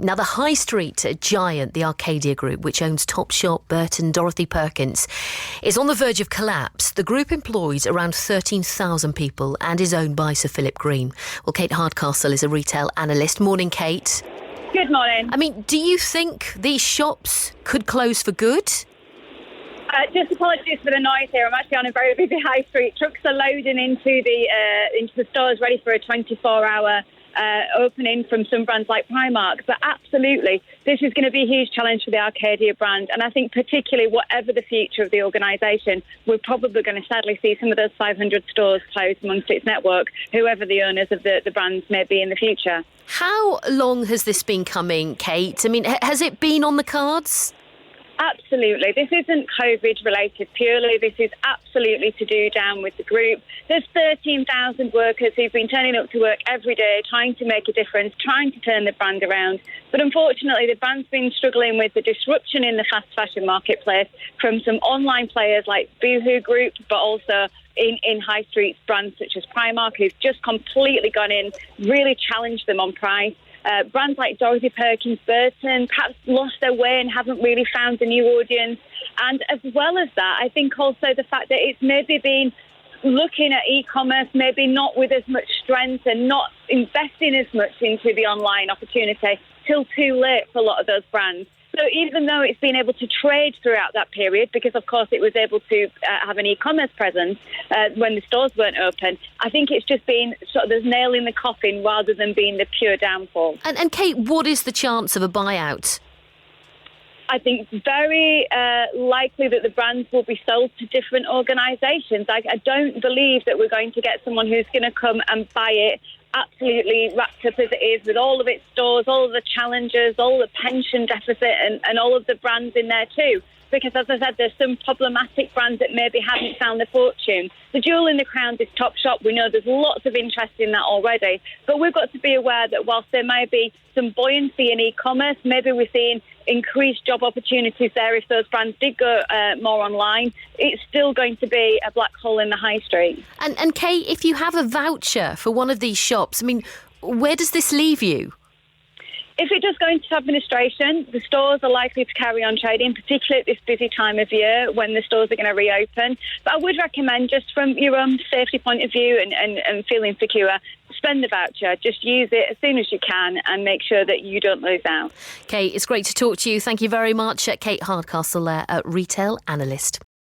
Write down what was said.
Now, the high street giant, the Arcadia Group, which owns Topshop, Burton, Dorothy Perkins, is on the verge of collapse. The group employs around 13,000 people and is owned by Sir Philip Green. Well, Kate Hardcastle is a retail analyst. Morning, Kate. Good morning. I mean, do you think these shops could close for good? Just apologies for the noise here. I'm actually on a very busy high street. Trucks are loading into the stores, ready for a 24-hour opening from some brands like Primark. But absolutely, this is going to be a huge challenge for the Arcadia brand. And I think particularly whatever the future of the organisation, we're probably going to sadly see some of those 500 stores close amongst its network, whoever the owners of the brands may be in the future. How long has this been coming, Kate? I mean, has it been on the cards? Absolutely. This isn't COVID related purely. This is absolutely to do down with the group. There's 13,000 workers who've been turning up to work every day, trying to make a difference, trying to turn the brand around. But unfortunately, the brand's been struggling with the disruption in the fast fashion marketplace from some online players like Boohoo Group, but also in high street brands such as Primark, who've just completely gone in, really challenged them on price. Brands like Dorothy Perkins, Burton, perhaps lost their way and haven't really found a new audience. And as well as that, I think also the fact that it's maybe been looking at e-commerce, maybe not with as much strength and not investing as much into the online opportunity till too late for a lot of those brands. So even though it's been able to trade throughout that period, because of course it was able to have an e-commerce presence when the stores weren't open, I think it's just been sort of the nail in the coffin rather than being the pure downfall. And Kate, what is the chance of a buyout? I think very likely that the brands will be sold to different organisations. I don't believe that we're going to get someone who's going to come and buy it absolutely wrapped up as it is, with all of its stores, all of the challenges, all the pension deficit and all of the brands in there too. Because as I said, there's some problematic brands that maybe haven't found their fortune. The jewel in the crown is Topshop. We know there's lots of interest in that already. But we've got to be aware that whilst there may be some buoyancy in e-commerce, maybe we're seeing increased job opportunities there if those brands did go more online. It's still going to be a black hole in the high street. And Kate, if you have a voucher for one of these shops, I mean, where does this leave you? If it does go into administration, the stores are likely to carry on trading, particularly at this busy time of year when the stores are going to reopen. But I would recommend, just from your own safety point of view and feeling secure, spend the voucher. Just use it as soon as you can and make sure that you don't lose out. Kate, it's great to talk to you. Thank you very much. Kate Hardcastle there, a retail analyst.